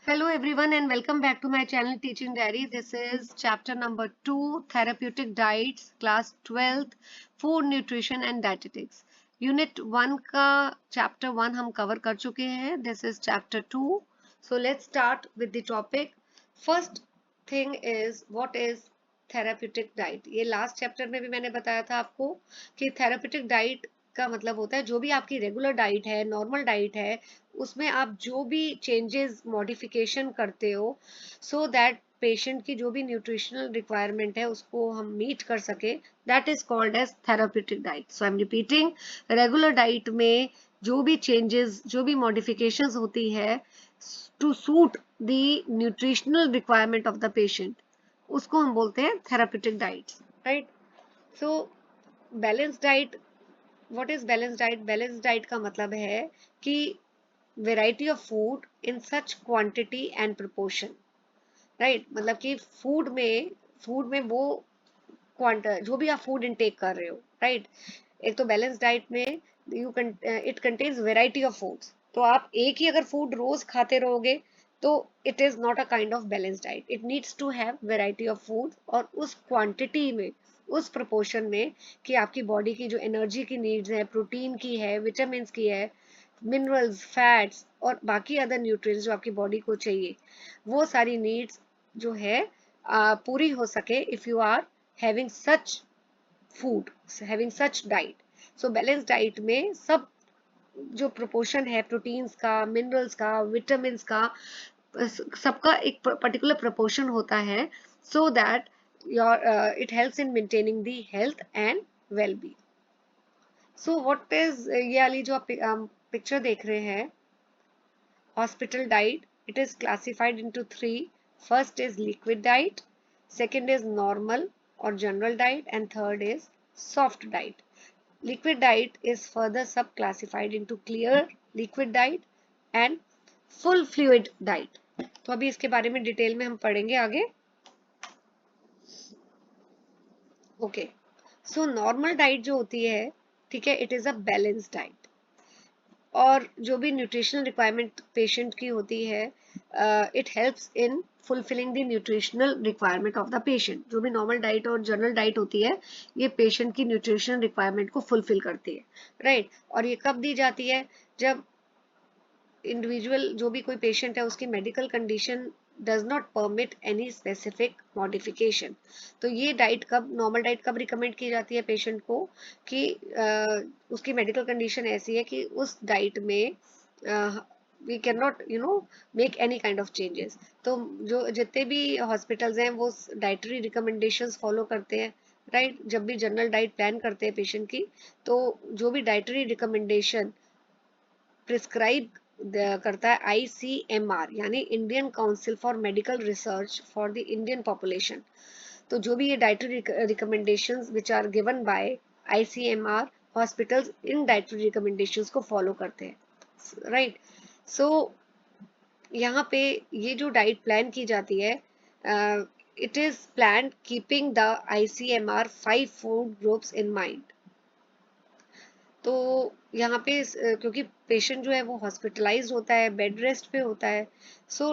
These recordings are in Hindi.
Hello everyone and welcome back to my channel Teaching Diary. This is chapter number 2, Therapeutic Diets, class 12th, Food Nutrition and Dietetics. Unit 1 का chapter 1 हम cover कर चुके हैं. This is chapter 2. So let's start with the topic. First thing is what is therapeutic diet. ये last chapter में भी मैंने बताया था आपको कि therapeutic diet का मतलब होता है जो भी आपकी रेगुलर डाइट है, नॉर्मल डाइट है, उसमें आप जो भी चेंजेस मॉडिफिकेशन करते हो सो दैट पेशेंट की जो भी न्यूट्रिशनल रिक्वायरमेंट है उसको हम मीट कर सके, that is called as therapeutic diet. So I am repeating, regular diet में जो भी चेंजेस, जो भी मॉडिफिकेशंस होती है to suit the nutritional requirement of the patient, उसको हम बोलते हैं therapeutic diets, right. So balance diet, what is balance diet? Balance diet का मतलब है कि variety of food in such quantity and proportion, right. मतलब कि फूड में वो जो भी आप फूड इनटेक कर रहे हो, राइट. एक तो बैलेंस डाइट में it contains variety of foods. तो आप एक ही अगर फूड रोज खाते रहोगे तो it is not a kind of balance diet. It needs to have variety of food और उस क्वांटिटी में, उस प्रोपोर्शन में कि आपकी बॉडी की जो एनर्जी की नीड्स है, प्रोटीन की है, विटामिन की है, मिनरल्स, फैट्स और बाकी अदर न्यूट्रिएंट्स जो आपकी बॉडी को चाहिए, वो सारी नीड्स जो है पूरी हो सके if you are having such food, having such diet. So balance diet में सब जो प्रोपोर्शन है प्रोटीन्स का, मिनरल्स का, विटामिन का, सबका एक पर्टिकुलर प्रोपोर्शन होता है so that your it helps in maintaining the health and well being. So what is ये वाली जो आप पिक्चर देख रहे हैं, hospital diet, it is classified into three. First is liquid diet, second is normal or general diet, and third is soft diet. Liquid diet is further sub-classified into clear liquid diet and full fluid diet. तो अभी इसके बारे में डिटेल में हम पढ़ेंगे आगे. ओके, सो नॉर्मल डाइट जो होती है, ठीक है, it is a balance diet. और जो भी न्यूट्रिशनल रिक्वायरमेंट पेशेंट की होती है, it helps in fulfilling the nutritional requirement of the patient. जो भी नॉर्मल डाइट और जनरल डाइट होती है, ये पेशेंट की न्यूट्रिशनल रिक्वायरमेंट को फुलफिल करती है, राइट. और ये कब दी जाती है? जब इंडिविजुअल, जो भी कोई पेशेंट है, उसकी medical condition does not permit any specific modification. तो ये डाइट कब, नॉर्मल डाइट कब रिकमेंड की जाती है पेशेंट को कि उसकी मेडिकल कंडीशन ऐसी है कि उस डाइट में we can not make any kind of changes. तो जो जितने भी हॉस्पिटल्स हैं वो डाइटरी रिकमेंडेशंस फॉलो करते हैं, राइट. जब भी जनरल डाइट प्लान करते हैं पेशेंट की, तो जो भी डाइटरी रिकमेंडेशन प्रिस्क्राइब करता है ICMR, यानी Indian council for medical research for the Indian population. तो जो भी ये dietary recommendations which are given by ICMR, hospitals in dietary recommendations को फॉलो करते हैं, राइट. सो यहाँ पे ये जो डाइट प्लान की जाती है, it is plan keeping the ICMR 5 food groups in mind. तो यहाँ पे क्योंकि पेशेंट जो है वो हॉस्पिटलाइज होता है, बेड रेस्ट पे होता है, so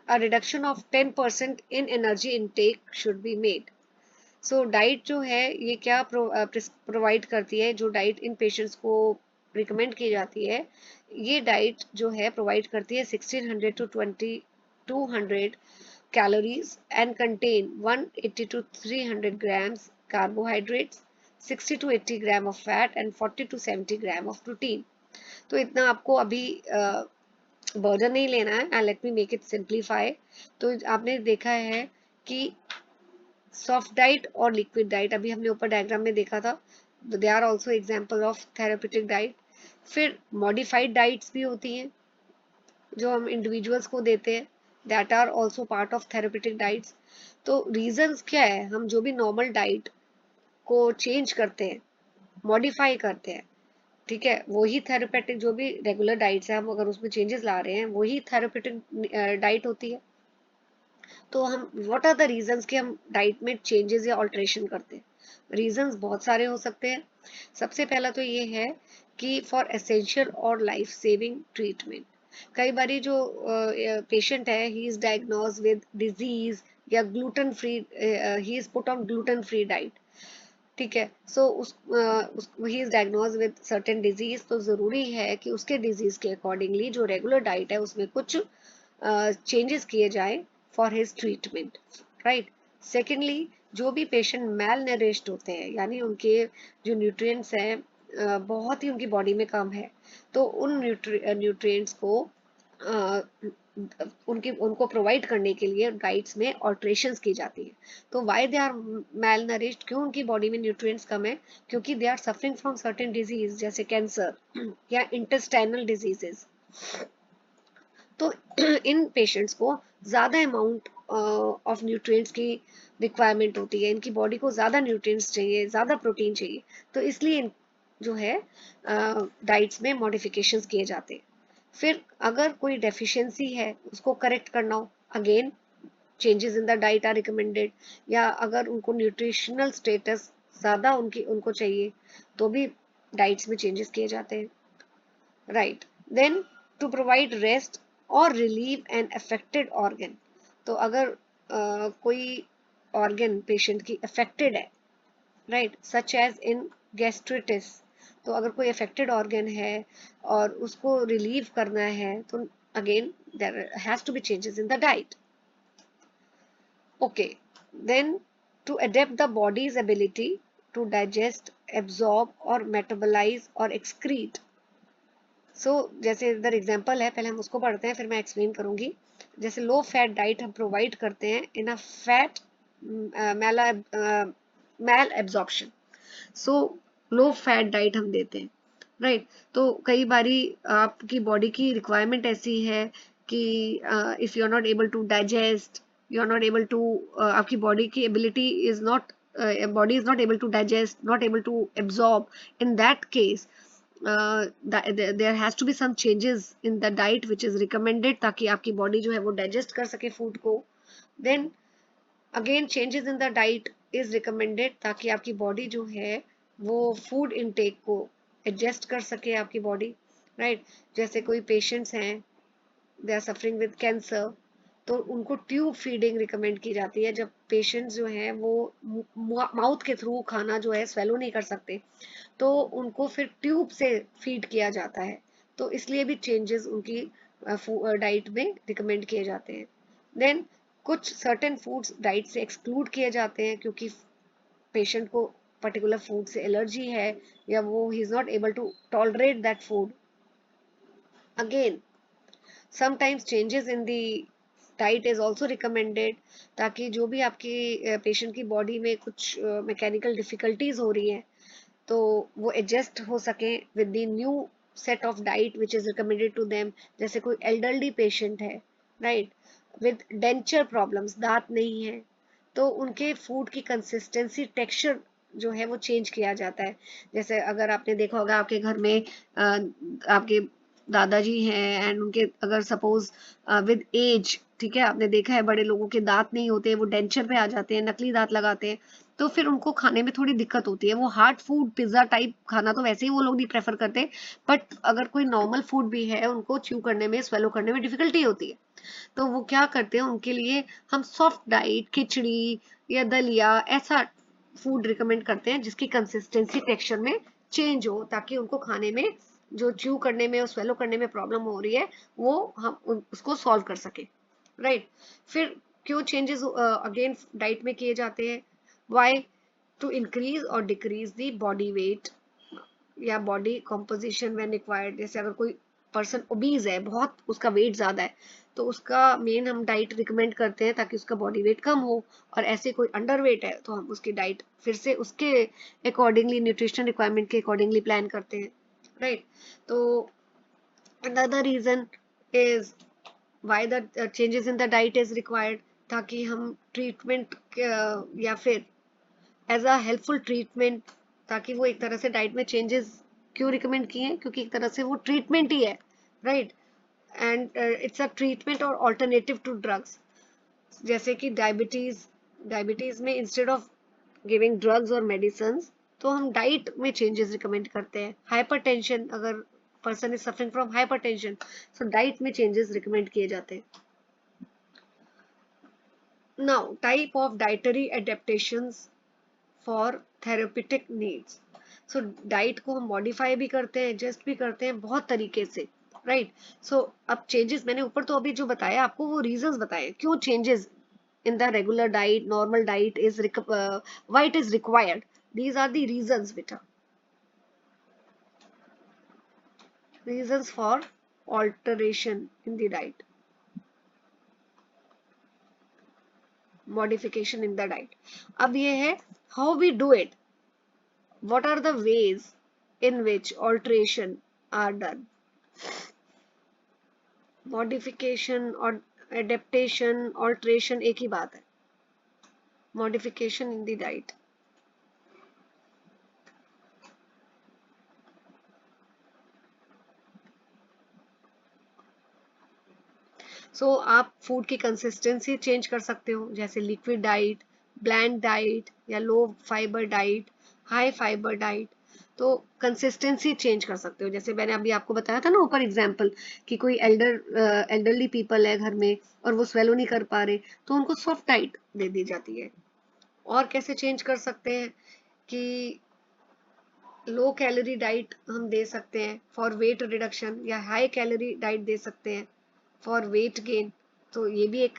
a reduction of 10% in energy intake should be made. So diet जो है ये क्या प्रोवाइड करती है, जो डाइट इन पेशेंट्स को रिकमेंड की जाती है, ये डाइट जो है प्रोवाइड करती है 1600 to 2200 calories and contain 180 to 300 grams carbohydrates, 60 to 80 gram of fat and 40 to 70 gram of protein. तो इतना आपको अभी बर्डन नहीं लेना है. And let me make it simplify. तो आपने देखा है कि सॉफ्ट डाइट और लिक्विड डाइट अभी हमने ऊपर डायग्राम में देखा था, they are also example of therapeutic diet. फिर मॉडिफाइड डाइट्स भी होती हैं जो हम इंडिविजुअल्स को देते हैं, that are also part of therapeutic diets. तो रीजंस क्या है? हम जो भी नॉर्मल डाइट को चेंज करते हैं, मॉडिफाई करते हैं, ठीक है, वही थेरेपेटिक, जो भी रेगुलर डाइट्स है, हम अगर उसमें चेंजेस ला रहे हैं, वही थेरेपेटिक डाइट होती है. तो हम व्हाट आर द रीजंस कि हम डाइट में चेंजेस या ऑल्ट्रेशन करते हैं? रीजंस बहुत सारे हो सकते हैं. सबसे पहला तो ये है कि फॉर एसेंशियल और लाइफ सेविंग ट्रीटमेंट. कई बारी जो पेशेंट है he is diagnose with disease या gluten free, he is put on gluten free diet, ठीक है। So he is diagnose with certain disease, तो जरूरी है कि उसके डिजीज के अकॉर्डिंगली जो रेगुलर डाइट है उसमें कुछ चेंजेस किए जाए for his treatment, right. Secondly, जो भी पेशेंट मेल नरिश्ड होते हैं, यानी उनके जो न्यूट्रिएंट्स हैं बहुत ही उनकी बॉडी में कम है, तो उन न्यूट्रिएंट्स को उनको प्रोवाइड करने के लिए डाइट्स में ऑल्ट्रेशंस की जाती है। तो why they are malnourished, क्यों उनकी बॉडी में न्यूट्रिएंट्स कम है? क्योंकि they are suffering from certain disease जैसे कैंसर या इंटेस्टाइनल डिजीजेस। तो इन पेशेंट्स को ज़्यादा अमाउंट ऑफ न्यूट्रिएंट्स की रिक्वायरमेंट होती है, इनकी बॉडी को ज़्यादा न्यूट्रिएंट्स चाहिए, ज़्यादा प्रोटीन चाहिए, तो इसलिए जो है डाइट्स में मॉडिफिकेशंस किए जाते हैं। फिर अगर कोई डेफिशिएंसी है उसको करेक्ट करना हो, again changes in the diet are recommended, या अगर उनको न्यूट्रिशनल स्टेटस ज़्यादा उनको चाहिए तो भी डाइट्स में चेंजेस किए जाते हैं, right. Then to provide rest और रिलीव एन अफेक्टेड ऑर्गन, तो अगर कोई ऑर्गन पेशेंट की अफेक्टेड है, right, such as in gastritis, तो अगर कोई अफेक्टेड ऑर्गन है और उसको रिलीव करना है तो again there has to be changes in the diet. Okay, then to adapt the body's ability to digest, absorb और मेटाबोलाइज और एक्सक्रीट। जैसे इधर एग्जांपल है, पहले हम उसको पढ़ते हैं फिर मैं एक्सप्लेन करूंगी। जैसे लो फैट डाइट हम प्रोवाइड करते हैं in a fat malabsorption, so low fat diet हम देते हैं, राइट। तो कई बारी आपकी बॉडी की रिक्वायरमेंट ऐसी है कि if you are not able to digest, you are not able to, आपकी बॉडी की ability is not, body is not able to digest, not able to absorb, in that case there has to be some changes in the diet which is recommended ताकि आपकी बॉडी जो है वो डाइजेस्ट कर सके फूड को। Then again changes in the diet is recommended ताकि आपकी बॉडी जो है वो फूड इनटेक को एडजस्ट कर सके आपकी बॉडी, राइट। जैसे कोई पेशेंट्स हैं they are suffering with cancer, तो उनको ट्यूब फीडिंग रिकमेंड की जाती है। जब पेशेंट्स जो हैं वो माउथ के थ्रू खाना जो है स्वेलो नहीं कर सकते, तो उनको फिर ट्यूब से फीड किया जाता है, तो इसलिए भी चेंजेस उनकी डाइट में रिकमेंड किए जाते हैं। देन कुछ सर्टेन फूड्स डाइट से एक्सक्लूड किए जाते हैं क्योंकि पेशेंट को पर्टिकुलर फूड से एलर्जी है या वो he is not able to tolerate that food. Again sometimes changes in the diet is also recommended ताकि जो भी आपकी पेशेंट की बॉडी में कुछ मैकेनिकल डिफिकल्टीज हो रही हैं तो वो एडजस्ट हो सके with the new set of diet which is recommended to them. जैसे कोई एल्डरली पेशेंट है, राइट, विद डेंचर प्रॉब्लम्स, दांत नहीं है, तो उनके फूड की कंसिस्टेंसी, टेक्सचर जो है वो चेंज किया जाता है। जैसे अगर आपने देखा होगा आपके घर में आपके दादाजी हैं एंड उनके अगर सपोज विद एज, ठीक है, आपने देखा है बड़े लोगों के दांत नहीं होते, वो डेंचर पे आ जाते हैं, नकली दांत लगाते हैं, तो फिर उनको खाने में थोड़ी दिक्कत होती है। वो हार्ड फूड पिज्जा टाइप खाना तो वैसे ही वो लोग नहीं प्रेफर करते, बट अगर कोई नॉर्मल फूड भी है उनको च्यू करने में, स्वेलो करने में डिफिकल्टी होती है, तो वो क्या करते हैं, उनके लिए हम सॉफ्ट डाइट, खिचड़ी या दलिया ऐसा फूड रिकमेंड करते हैं जिसकी कंसिस्टेंसी टेक्सचर में चेंज हो ताकि उनको खाने में, जो च्यू करने में और स्वेलो करने में प्रॉब्लम हो रही है वो हम उसको सॉल्व कर सके, राइट। फिर क्यों चेंजेस अगेन डाइट में किए जाते हैं? वाई? टू इंक्रीज और डिक्रीज दी बॉडी वेट या बॉडी कॉम्पोजिशन व्हेन रिक्वायर्ड। जैसे अगर कोई पर्सन ओबीज है, बहुत उसका वेट ज्यादा है, तो उसका मेन हम डाइट रिकमेंड करते हैं ताकि उसका बॉडी वेट कम हो, और ऐसे कोई अंडर वेट है तो हम उसकी डाइट फिर से उसके अकॉर्डिंगली, न्यूट्रिशन रिक्वायरमेंट के अकॉर्डिंगली प्लान करते हैं, राइट। तो another reason is why the changes in the diet is required ताकि हम ट्रीटमेंट या फिर एज अ हेल्पफुल ट्रीटमेंट, ताकि वो एक तरह से डाइट में चेंजेस क्यों रिकमेंड किए हैं, क्योंकि एक तरह से वो ट्रीटमेंट ही है, right. And it's a treatment और ऑल्टरनेटिव टू ड्रग्स। जैसे कि डायबिटीज में इंस्टेड ऑफ गिविंग ड्रग्स और मेडिसिन तो हम डाइट में चेंजेस रिकमेंड करते हैं। हाइपरटेंशन अगर person is suffering from hypertension, so diet में चेंजेस रिकमेंड किए जाते हैं. Now type of dietary adaptations for therapeutic needs. So diet को हम मॉडिफाई भी करते हैं, एडजस्ट भी करते हैं बहुत तरीके से, राइट. सो अब चेंजेस मैंने ऊपर तो अभी जो बताया आपको वो रीजंस बताए क्यों changes in the regular diet, normal diet is why it is required. These are the reasons, beta. Reasons for alteration in the diet, modification in the diet. अब ये है how we do it. What are the ways in which alteration are done? Modification और adaptation, alteration एक ही बात है. Modification in the diet. सो आप फूड की कंसिस्टेंसी चेंज कर सकते हो, जैसे लिक्विड डाइट, ब्लैंड डाइट या low fibre diet, high fibre diet. तो कंसिस्टेंसी चेंज कर सकते हो. जैसे मैंने अभी आपको बताया था ना ऊपर एग्जांपल कि कोई एल्डरली पीपल है घर में और वो स्वेलो नहीं कर पा रहे, तो उनको सॉफ्ट डाइट दे दी जाती है. और कैसे चेंज कर सकते हैं कि लो कैलोरी डाइट हम दे सकते हैं फॉर वेट रिडक्शन, या हाई कैलोरी डाइट दे सकते हैं फॉर वेट गेन. तो ये भी एक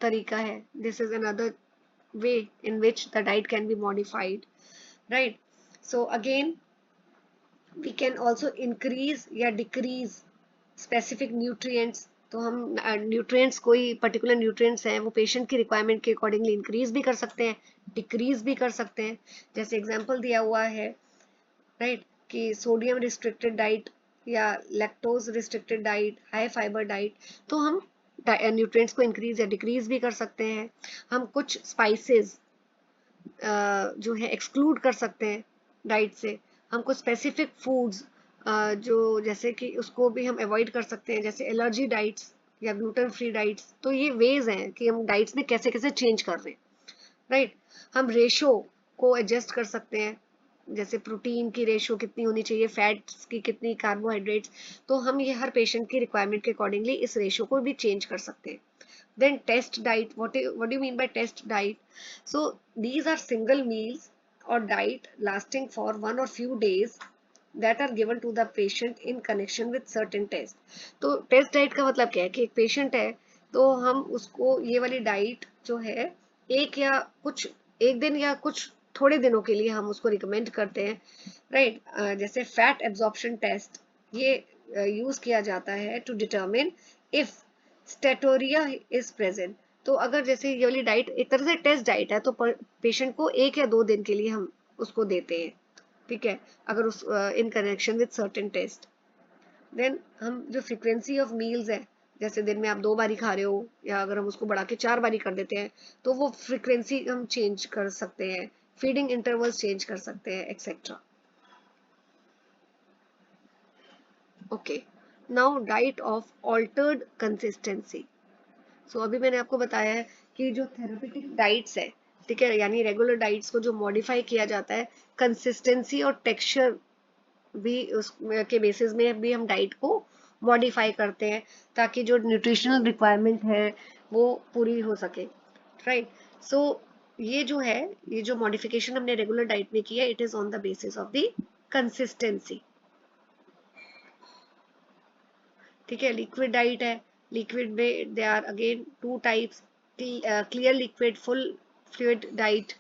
तरीका है. This is another way in which the diet can be modified, right. So again we can also increase या डिक्रीज स्पेसिफिक न्यूट्रिएंट्स. तो हम न्यूट्रिएंट्स, कोई पर्टिकुलर न्यूट्रिएंट्स हैं वो पेशेंट की रिक्वायरमेंट के अकॉर्डिंगली इंक्रीज भी कर सकते हैं, डिक्रीज भी कर सकते हैं. जैसे एग्जांपल दिया हुआ है, राइट, कि सोडियम रिस्ट्रिक्टेड डाइट या lactose restricted diet, high fibre diet. तो हम न्यूट्रिएंट्स को इंक्रीज या डिक्रीज भी कर सकते हैं. हम कुछ स्पाइसेस जो है एक्सक्लूड कर सकते हैं डाइट से. हम कुछ स्पेसिफिक फूड्स जो जैसे कि उसको भी हम अवॉइड कर सकते हैं, जैसे एलर्जी डाइट्स या ग्लूटेन फ्री डाइट्स. तो ये वेज हैं कि हम डाइट्स में कैसे कैसे चेंज कर रहे हैं, राइट. हम रेशो को एडजस्ट कर सकते हैं, जैसे प्रोटीन की रेशो कितनी होनी चाहिए, फैट्स की कितनी, कार्बोहाइड्रेट्स. तो हम ये हर पेशेंट की रिक्वायरमेंट के अकॉर्डिंगली इस रेशो को भी चेंज कर सकते हैं. Then test diet. What do you mean by test diet? So these are single meals or diet lasting for one or few days that are given to the patient in connection with certain test. तो टेस्ट डाइट का मतलब क्या है कि एक पेशेंट है तो हम उसको ये वाली डाइट जो है एक दिन या कुछ थोड़े दिनों के लिए हम उसको रिकमेंड करते हैं, राइट. जैसे फैट एब्जॉर्प्शन टेस्ट, ये यूज किया जाता है to determine if steatorrhoea is present. तो अगर जैसे ये वाली डाइट एक तरह से टेस्ट डाइट है तो पेशेंट को 1 या 2 दिन के लिए हम उसको देते हैं, ठीक है, अगर उस in connection with certain test. Then हम जो फ्रीक्वेंसी ऑफ मील्स है, जैसे दिन में आप 2 बारी खा रहे हो या अगर हम उसको बढ़ा के 4 बारी कर देते हैं तो वो फ्रीक्वेंसी हम चेंज कर सकते हैं, फीडिंग इंटरवल्स चेंज कर सकते हैं, etcetera. Okay, now diet of altered consistency. So अभी मैंने आपको बताया है कि जो थेरेपेटिक डाइट्स है, ठीक है, यानी रेगुलर डाइट्स को जो मॉडिफाई किया जाता है, कंसिस्टेंसी और टेक्सचर भी उस के बेसिस में भी हम डाइट को मॉडिफाई करते हैं ताकि जो न्यूट्रिशनल रिक्वायरमेंट है वो पूरी हो सके, राइट. सो ये जो है, ये जो मॉडिफिकेशन हमने रेगुलर डाइट में किया, it is on the basis of the consistency, ठीक है. लिक्विड डाइट है, लिक्विड में they are again 2 types, clear liquid, full fluid diet.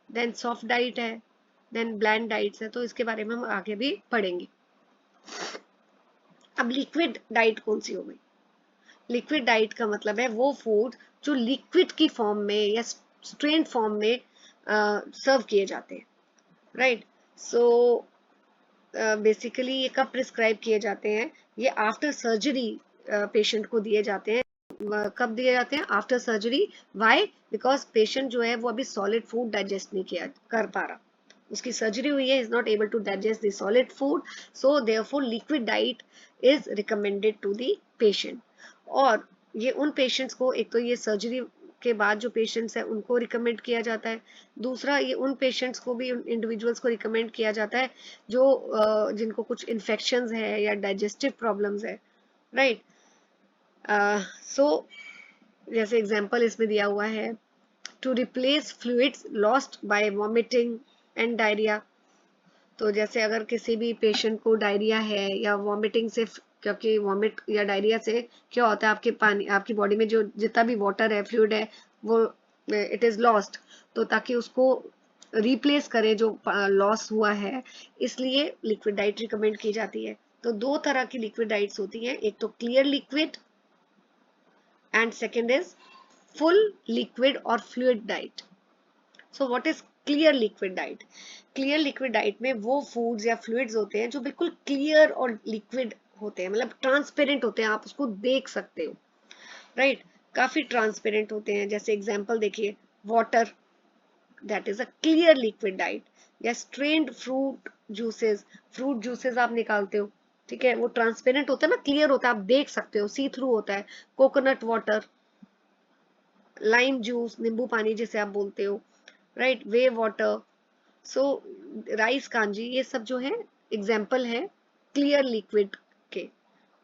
Then soft diet है, देन ब्लैंड डाइट्स है. तो इसके बारे में हम आगे भी पढ़ेंगे. अब लिक्विड डाइट कौन सी हो गई? लिक्विड डाइट का मतलब है वो फूड जो लिक्विड की फॉर्म में या स्ट्रेन फॉर्म में सर्व किए जाते हैं, राइट. सो बेसिकली ये कब प्रिस्क्राइब किए जाते हैं? ये आफ्टर सर्जरी पेशेंट को दिए जाते हैं. कब दिए जाते हैं? After surgery. Why? Because patient जो है वो अभी सॉलिड फूड डाइजेस्ट नहीं कर पा रहा, उसकी सर्जरी हुई है, is not able to digest the solid food. So therefore liquid diet is recommended to the patient. और ये उन पेशेंट्स को, एक तो ये सर्जरी के बाद जो पेशेंट्स हैं उनको रिकमेंड किया जाता है। दूसरा, ये उन पेशेंट्स को भी, उन इंडिविजुअल्स को रिकमेंड किया जाता है जो जिनको कुछ इन्फेक्शंस है या डाइजेस्टिव प्रॉब्लम्स है, राइट। सो जैसे एग्जांपल इसमें दिया हुआ है, to replace fluids lost by vomiting and diarrhoea. तो जैसे अगर किसी भी पेशेंट को डायरिया है या वॉमिटिंग से, क्योंकि वॉमिट या डायरिया से क्या होता है, आपके पानी, आपकी बॉडी में जो जितना भी वाटर है, फ्लूइड है, वो इट इज लॉस्ट। तो ताकि उसको रिप्लेस करें जो लॉस हुआ है, इसलिए लिक्विड डाइट रिकमेंड की जाती है। तो दो तरह की लिक्विड डाइट्स होती हैं, एक तो clear liquid and second is full liquid और fluid diet. So what is clear liquid diet? Clear liquid diet में वो फूड्स या फ्लूइड्स होते हैं जो बिल्कुल क्लियर और लिक्विड होते हैं, मतलब ट्रांसपेरेंट होते हैं, आप उसको देख सकते हो, राइट। काफी ट्रांसपेरेंट होते हैं। जैसे एग्जांपल देखिए, water, that is a clear liquid diet. या strained fruit juices, fruit juices आप निकालते हो, ठीक है, वो ट्रांसपेरेंट होता है ना, क्लियर होता है, आप देख सकते हो, सी थ्रू होता है। कोकोनट वाटर, लाइम जूस, नींबू पानी जिसे आप बोलते हो, राइट, वे वाटर। सो राइस कांजी, ये सब जो है एग्जाम्पल है क्लियर लिक्विड के।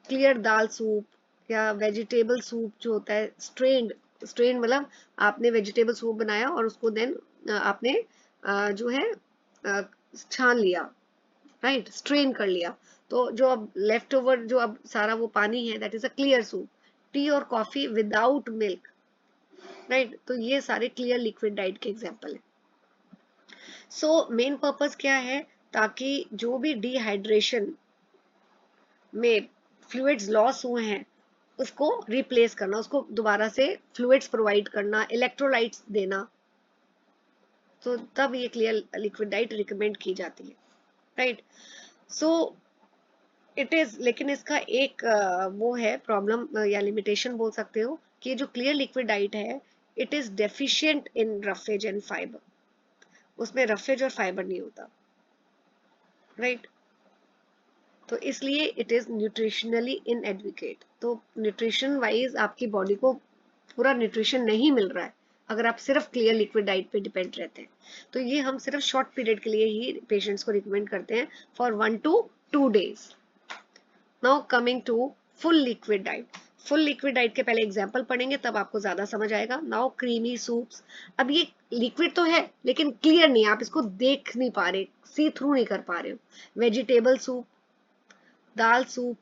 क्लियर दाल सूप या वेजिटेबल सूप जो होता है, स्ट्रेन्ड, स्ट्रेन्ड मतलब आपने वेजिटेबल सूप बनाया और उसको देन आपने जो है छान लिया, राइट, स्ट्रेन कर लिया। तो जो अब लेफ्ट ओवर जो अब सारा वो पानी है, that is a clear soup. T और कॉफी विदाउट मिल्क, राइट। तो ये सारे क्लियर लिक्विड डाइट के एग्जाम्पल है। सो मेन पर्पस क्या है, ताकि जो भी डिहाइड्रेशन में फ्लूइड्स लॉस हुए हैं उसको रिप्लेस करना, उसको दोबारा से फ्लूइड्स प्रोवाइड करना, इलेक्ट्रोलाइट्स देना। तो तब ये क्लियर लिक्विड डाइट रिकमेंड की जाती है, राइट। सो इट इज, लेकिन इसका एक वो है प्रॉब्लम या लिमिटेशन बोल सकते हो, कि जो क्लियर लिक्विड डाइट है, it is deficient in roughage and fibre. उसमें रफेज और फाइबर नहीं होता, राइट। तो इसलिए इट इज न्यूट्रिशनली इनएडुकेट। तो न्यूट्रिशन वाइज आपकी बॉडी को पूरा न्यूट्रिशन नहीं मिल रहा है अगर आप सिर्फ क्लियर लिक्विड डाइट पे डिपेंड रहते हैं। तो ये हम सिर्फ शॉर्ट पीरियड के लिए ही पेशेंट्स को रिकमेंड करते हैं, for 1 to 2 days। Now coming to full liquid diet. Full liquid diet के पहले एग्जाम्पल पढ़ेंगे, तब आपको ज्यादा समझ आएगा। नाउ क्रीमी सूप्स, अब ये लिक्विड तो है लेकिन क्लियर नहीं, आप इसको देख नहीं पा रहे, सी थ्रू नहीं कर पा रहे हो। वेजिटेबल सूप, दाल सूप,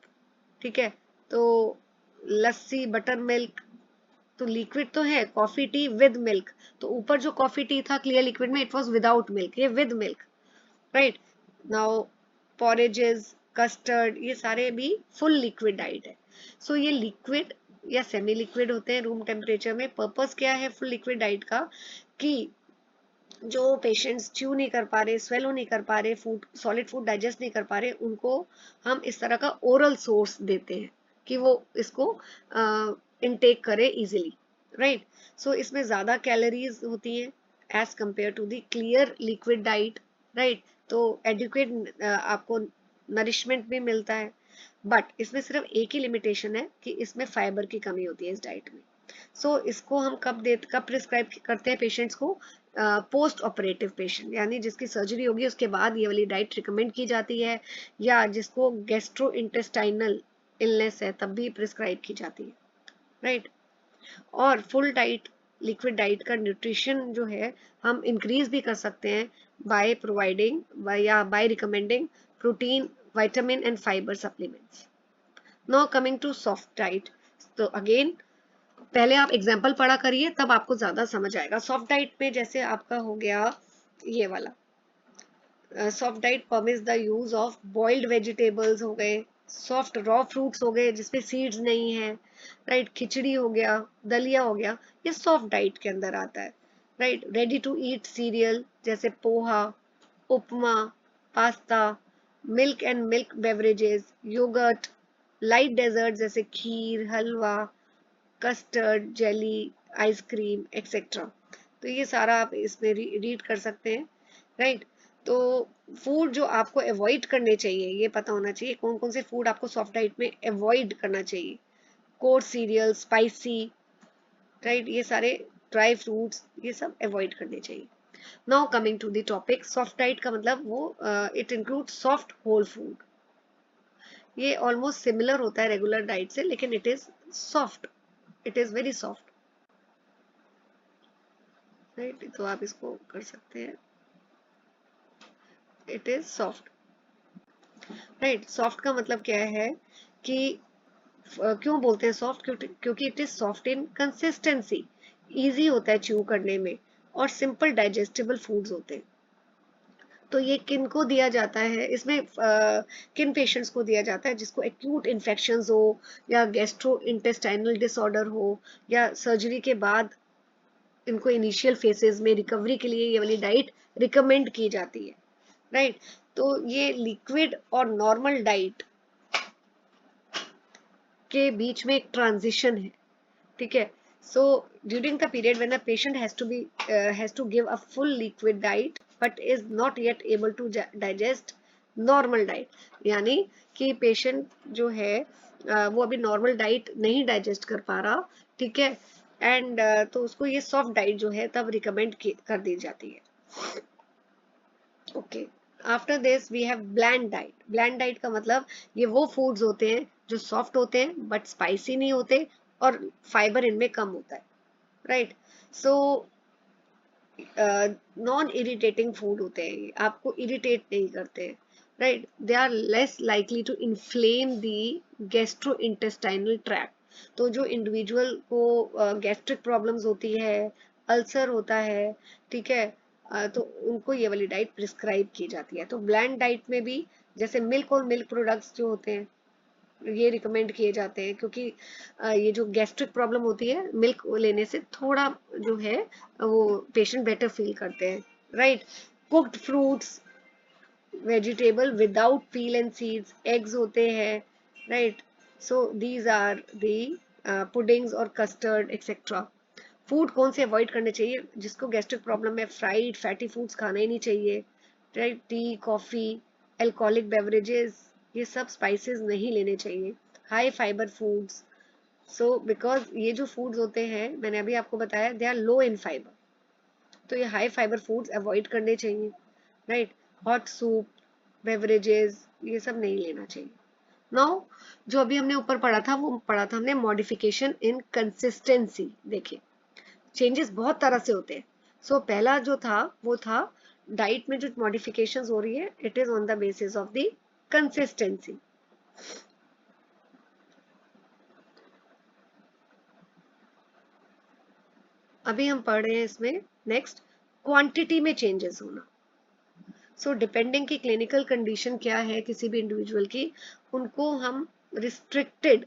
ठीक है, तो लस्सी, बटर मिल्क, तो लिक्विड तो है। कॉफी टी विद मिल्क, तो ऊपर जो कॉफी टी था क्लियर लिक्विड में, इट वाज विदाउट मिल्क, ये with milk, right. Now porridges, custard, ये सारे भी फुल लिक्विड डाइट है। सो ये लिक्विड या सेमी लिक्विड होते हैं रूम टेम्परेचर में। पर्पस क्या है फुल लिक्विड डाइट का, कि जो पेशेंट्स च्यू नहीं कर पा रहे, स्वेलो नहीं कर पा रहे, फूड, सॉलिड फूड डाइजेस्ट नहीं कर पा रहे, उनको हम इस तरह का ओरल सोर्स देते हैं कि वो इसको इनटेक करे इजीली, राइट। सो इसमें ज्यादा कैलोरीज होती हैं as compare to the clear liquid diet, right. तो एडुकेट आपको नरिशमेंट भी मिलता है, बट इसमें सिर्फ एक ही लिमिटेशन है कि इसमें फाइबर की कमी होती है इस डाइट में। सो इसको हम कब प्रिस्क्राइब करते हैं पेशेंट्स को? पोस्ट ऑपरेटिव पेशेंट, यानी जिसकी सर्जरी होगी उसके बाद ये वाली डाइट रिकमेंड की जाती है, या जिसको गैस्ट्रो इंटेस्टाइनल इलनेस है तब भी प्रिस्क्राइब की जाती है, राइट। और फुल डाइट, लिक्विड डाइट का न्यूट्रिशन जो है हम इंक्रीज भी कर सकते हैं बाय प्रोवाइडिंग या by recommending protein, vitamin and fibre supplements. Now coming to soft diet. तो अगेन पहले आप एग्जाम्पल पढ़ा करिए, तब आपको ज्यादा समझ आएगा। सॉफ्ट डाइट में जैसे आपका हो गया ये वाला, soft diet permits the use of boiled vegetables हो गए, सॉफ्ट रॉ फ्रूट्स हो गए जिसमें सीड्स नहीं है, राइट, खिचड़ी हो गया, दलिया हो गया, ये सॉफ्ट डाइट के अंदर आता है, right. Ready to eat cereal जैसे poha, upma, pasta, milk and milk beverages, yoghurt, light dessert जैसे kheer, halwa, custard, jelly, ice cream etcetera. तो ये सारा आप इसमें रीड कर सकते हैं, राइट। तो फूड जो आपको अवॉइड करने चाहिए, ये पता होना चाहिए कौन कौन से फूड आपको सॉफ्ट डाइट में अवॉइड करना चाहिए। कोर्स सीरियल, स्पाइसी, राइट, ये सारे ड्राई फ्रूट्स, ये सब अवॉइड करने चाहिए। Now coming to the topic, soft diet का मतलब वो it include soft whole food. ये ऑलमोस्ट सिमिलर होता है रेगुलर डाइट से, लेकिन it is soft, it is very soft, right. तो आप इसको कर सकते हैं, it is soft, right. Soft का मतलब क्या है कि क्यों बोलते हैं सॉफ्ट, क्योंकि it is soft in consistency, easy होता है च्यू करने में, और सिंपल डाइजेस्टेबल फूड्स होते हैं। तो ये किन को दिया जाता है इसमें, किन पेशेंट्स को दिया जाता है, जिसको एक्यूट इन्फेक्शंस हो, या गैस्ट्रो इंटेस्टाइनल डिसऑर्डर हो, या सर्जरी के बाद इनको इनिशियल फेसेस में रिकवरी के लिए ये वाली डाइट रिकमेंड की जाती है, राइट। तो ये लिक्विड और नॉर्मल डाइट के बीच में एक ट्रांजिशन है, ठीक है। So during the period when a patient has to give a full liquid diet but is not yet able to digest normal diet, यानी कि पेशेंट जो है वो अभी नॉर्मल डाइट नहीं डाइजेस्ट कर पा रहा, ठीक है। एंड तो उसको ये सॉफ्ट डाइट जो है तब रिकमेंड कर दी जाती है। Okay, after this we have bland diet. Bland diet का मतलब ये वो फूड्स होते हैं जो सॉफ्ट होते हैं बट स्पाइसी नहीं होते, और फाइबर इनमें कम होता है, right. So non irritating food होते हैं, ये आपको इरिटेट नहीं करते, right. They are less likely to inflame the gastrointestinal tract. तो जो इंडिविजुअल को गैस्ट्रिक प्रॉब्लम्स होती है, अल्सर होता है, ठीक है, तो उनको ये वाली डाइट प्रिस्क्राइब की जाती है। तो ब्लैंड डाइट में भी जैसे मिल्क और मिल्क प्रोडक्ट्स जो होते हैं ये रिकमेंड किए जाते हैं, क्योंकि ये जो गैस्ट्रिक प्रॉब्लम होती है मिल्क लेने से थोड़ा जो है वो पेशेंट बेटर फील करते हैं, right. Cooked fruits, vegetable without peel and seeds, eggs होते हैं, right. So these are the puddings और कस्टर्ड एक्सेट्रा। फूड कौन से अवॉइड करने चाहिए, जिसको गैस्ट्रिक प्रॉब्लम है, फ्राइड फैटी फूड्स खाना ही नहीं चाहिए, right. Tea, coffee, alcoholic beverages, ये सब स्पाइसेस नहीं लेने चाहिए। High fibre foods, so because ये जो फूड्स होते हैं मैंने अभी आपको बताया they are low in fibre, तो ये हाई फाइबर फूड्स अवॉइड करने चाहिए, राइट। हॉट सूप, बेवरेजेस, ये सब नहीं लेना चाहिए। नाउ जो अभी हमने ऊपर पढ़ा था वो पढ़ा था हमने मॉडिफिकेशन इन कंसिस्टेंसी। देखिए चेंजेस बहुत तरह से होते हैं। सो पहला जो था वो था डाइट में जो मॉडिफिकेशंस हो रही है it is on the basis of the consistency. अभी हम पढ़ रहे हैं इसमें नेक्स्ट क्वांटिटी में चेंजेस होना। सो डिपेंडिंग की क्लिनिकल कंडीशन क्या है किसी भी इंडिविजुअल की, उनको हम रिस्ट्रिक्टेड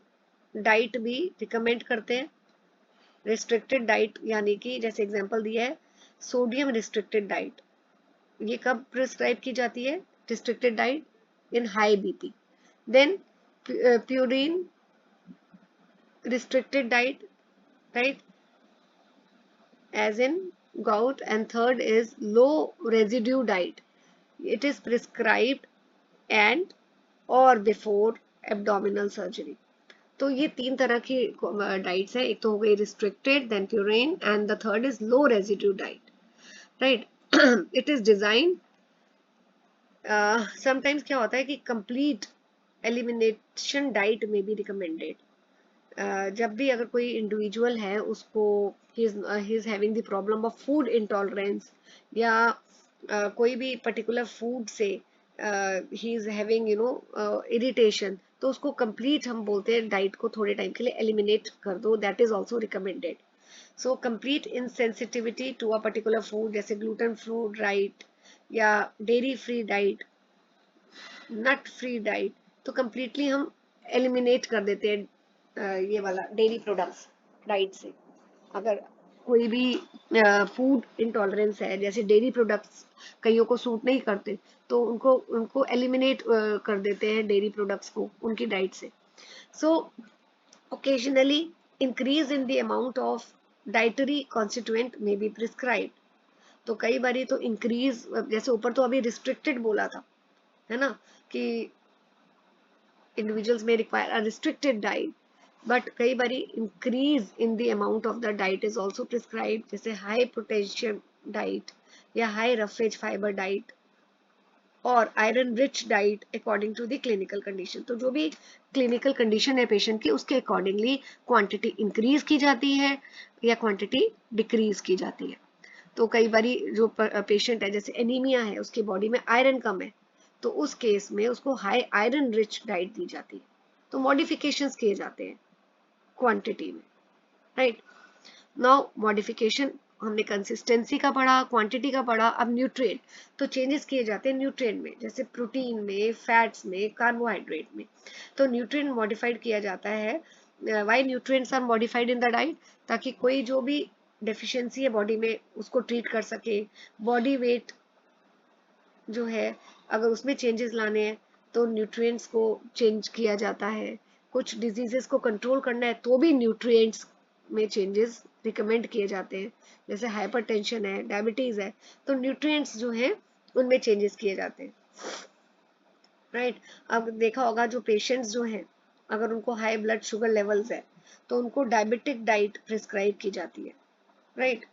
डाइट भी रिकमेंड करते हैं। रिस्ट्रिक्टेड डाइट यानी कि जैसे एग्जांपल दिया है सोडियम रिस्ट्रिक्टेड डाइट, ये कब प्रिस्क्राइब की जाती है, restricted diet in high BP. Then purine restricted diet, right, as in gout. And third is low residue diet, it is prescribed and or before abdominal surgery. तो ये तीन तरह की डाइट्स है, एक तो हो गई restricted, then pureed, and the third is low residue diet, right. It is design, sometimes क्या होता है कि कंप्लीट एलिमिनेशन डाइट में भी रिकमेंडेड। जब भी अगर कोई इंडिविजुअल है उसको he is having the problem of food intolerance, या कोई भी पर्टिकुलर फूड से ही इज हैविंग इरिटेशन, तो उसको कंप्लीट हम बोलते हैं डाइट को थोड़े टाइम के लिए एलिमिनेट कर दो, that is also recommended. So complete insensitivity to a particular food जैसे ग्लूटेन फ्री डाइट या dairy free diet, nut free diet, तो कंप्लीटली हम एलिमिनेट कर देते हैं ये वाला डेयरी प्रोडक्ट्स डाइट से। अगर कोई भी फूड इंटॉलरेंस है जैसे डेयरी प्रोडक्ट्स कईयों को सूट नहीं करते, तो उनको उनको एलिमिनेट कर देते हैं डेयरी प्रोडक्ट्स को उनकी डाइट से। So occasionally increase in the amount of dietary constituent may be prescribe. तो कई बारी तो इंक्रीज, जैसे ऊपर तो अभी रिस्ट्रिक्टेड बोला था, है ना, कि इंडिविजुअल्स में require a restricted diet, but कई बारी increase in the amount of the diet is also prescribe, जैसे हाई पोटेशियम डाइट या हाई रफेज फाइबर डाइट और iron rich diet according to the clinical condition. तो जो भी क्लिनिकल कंडीशन है पेशेंट की, उसके अकॉर्डिंगली क्वांटिटी इंक्रीज की जाती है या क्वांटिटी डिक्रीज की जाती है। तो कई बारी जो पेशेंट है, जैसे एनीमिया है, उसकी बॉडी में आयरन कम है, तो उस केस में उसको हाई आयरन रिच डाइट दी जाती है। तो मॉडिफिकेशंस किए जाते हैं क्वांटिटी में, राइट। नाउ मॉडिफिकेशन, हमने कंसिस्टेंसी का पढ़ा, क्वांटिटी का पढ़ा, अब न्यूट्रिएंट। तो चेंजेस किए जाते हैं न्यूट्रिएंट में, जैसे प्रोटीन में, फैट्स में, कार्बोहाइड्रेट में। तो न्यूट्रिएंट मॉडिफाइड किया जाता है। Why nutrients are modified in the diet? ताकि कोई जो भी डेफिशिएंसी है बॉडी में उसको ट्रीट कर सके। बॉडी वेट जो है, अगर उसमें चेंजेस लाने हैं तो न्यूट्रिएंट्स को चेंज किया जाता है। कुछ डिजीजेस को कंट्रोल करना है तो भी न्यूट्रिएंट्स में चेंजेस रिकमेंड किए जाते हैं, जैसे हाइपरटेंशन है, डायबिटीज है, तो न्यूट्रिएंट्स जो है उनमें चेंजेस किए जाते हैं, राइट। अब देखा होगा जो पेशेंट्स जो हैं, अगर उनको हाई ब्लड शुगर लेवल्स है तो उनको डायबिटिक डाइट प्रिस्क्राइब की जाती है, right.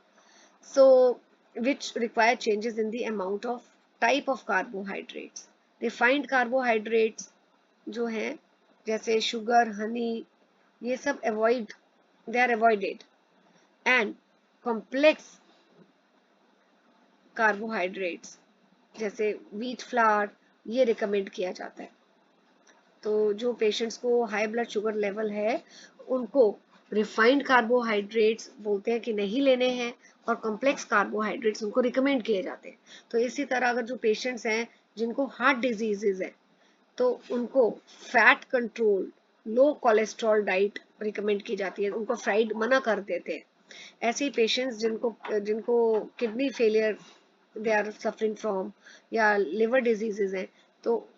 So which require changes in the amount of type of carbohydrates. Refined carbohydrates जो हैं, जैसे शुगर, हनी, ये सब avoid, they are avoided, and complex carbohydrates जैसे व्हीट फ्लावर, ये रिकमेंड किया जाता है। तो जो पेशेंट्स को हाई ब्लड शुगर लेवल है उनको रिफाइंड कार्बोहाइड्रेट्स बोलते हैं कि नहीं लेने हैं, और कॉम्प्लेक्स कार्बोहाइड्रेट्स उनको रिकमेंड किए जाते हैं। तो इसी तरह अगर जो पेशेंट्स हैं जिनको हार्ट डिजीजेज है तो उनको फैट कंट्रोल, लो कोलेस्ट्रॉल डाइट रिकमेंड की जाती है, उनको फ्राइड मना कर देते हैं। ऐसे ही पेशेंट्स जिनको जिनको kidney failure they are suffering from, या लिवर डिजीजेज हैं, तो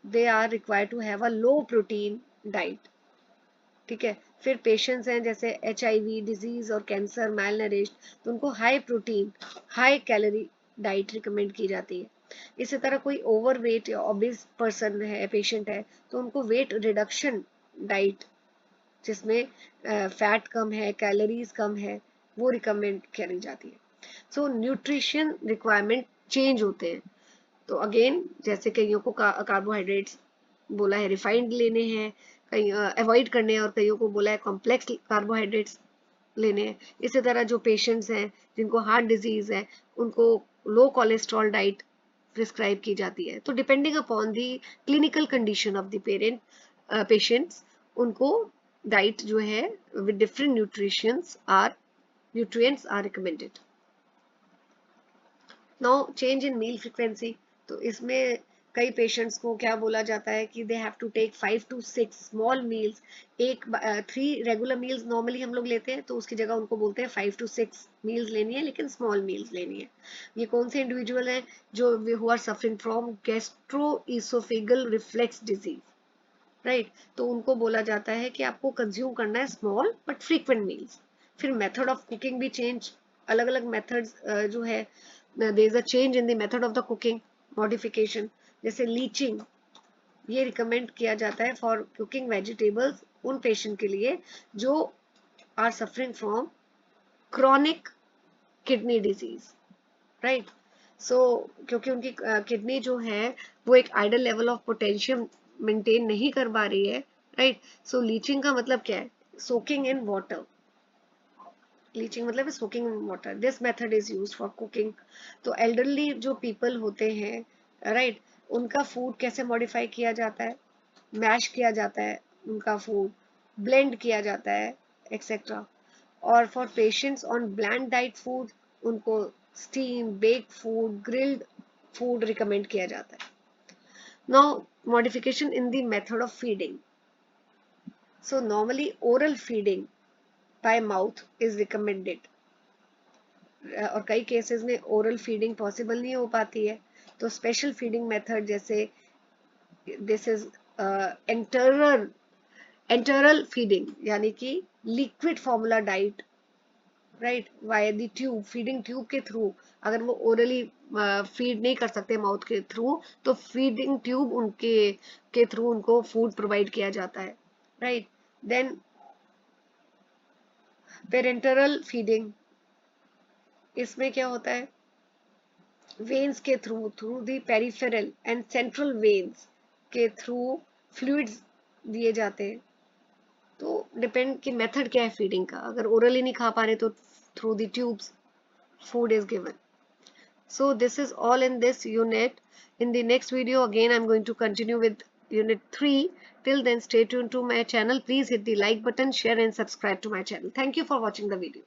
they are required to have a low protein diet, ठीक है। फिर पेशेंट्स हैं जैसे HIV डिजीज और कैंसर, माइलनरिश्ड, तो उनको high protein, high calorie diet recommend की जाती है। इसी तरह कोई ओवरवेट या ओबेस पर्सन है, पेशेंट है, तो उनको वेट रिडक्शन डाइट, जिसमें फैट कम है, कैलोरीज कम है, वो रिकमेंड करी जाती है। सो न्यूट्रिशन रिक्वायरमेंट चेंज होते हैं। तो अगेन, जैसे कईयों को कार्बोहाइड्रेट्स बोला है रिफाइंड लेने हैं, कई अवॉइड करने हैं, और कईयों को बोला है कॉम्प्लेक्स कार्बोहाइड्रेट्स लेने हैं। इसी तरह जो पेशेंट्स हैं जिनको हार्ट डिजीज है उनको लो कोलेस्ट्रॉल डाइट प्रिस्क्राइब की जाती है। तो depending upon the clinical condition of the patients, उनको डाइट जो है with different nutrients are recommended. Now change in meal frequency, तो इसमें कई पेशेंट्स को क्या बोला जाता है कि they have to take 5 to 6 small meals. 3 regular meals normally हम लोग लेते हैं, तो उसकी जगह उनको बोलते हैं 5 to 6 मील्स लेनी है, लेकिन स्मॉल मील्स लेनी है। ये कौन से इंडिविजुअल हैं? जो who are suffering from gastroesophageal reflux disease, right. तो उनको बोला जाता है कि आपको कंज्यूम करना है स्मॉल बट फ्रीक्वेंट मील्स। फिर मेथड ऑफ कुकिंग भी चेंज, अलग अलग मेथड्स जो है, there is a change in the method of the cooking, modification, जैसे लीचिंग, ये रिकमेंड किया जाता है फॉर कुकिंग वेजिटेबल्स उन पेशेंट के लिए जो are suffering from chronic kidney disease, right. So क्योंकि उनकी किडनी जो है वो एक ideal level of potassium maintain नहीं कर पा रही है, राइट। सो लीचिंग का मतलब क्या है? Soaking in water. लीचिंग मतलब है soaking in water. This method is used for cooking. तो एल्डरली जो पीपल होते हैं, राइट, उनका फूड कैसे मॉडिफाई किया जाता है? मैश किया जाता है उनका फूड, ब्लेंड किया जाता है, एक्सेट्रा। और for patients on bland diet food, उनको steam, bake food, grilled food recommend किया जाता है। Now modification in the method of feeding. So normally oral feeding by mouth is recommended, और कई केसेस में ओरल फीडिंग पॉसिबल नहीं हो पाती है, तो स्पेशल फीडिंग मेथड, जैसे दिस इज एंटरल फीडिंग, यानी कि liquid formula diet, right, via the tube, feeding tube के थ्रू। अगर वो ओरली फीड नहीं कर सकते माउथ के थ्रू, तो फीडिंग ट्यूब उनके के थ्रू उनको फूड प्रोवाइड किया जाता है, राइट। देन पेरेंटरल फीडिंग, इसमें क्या होता है, वेन्स के through the peripheral and central veins के थ्रू फ्लूइड्स दिए जाते हैं। तो डिपेंड कि मेथड क्या है फीडिंग का, अगर ओरली नहीं खा पा रहे तो through the tubes food is given. So this is all in this unit. In the next video again I'm going to continue with unit 3. Till then stay tuned to my channel. Please hit the like button, share and subscribe to my channel. Thank you for watching the video.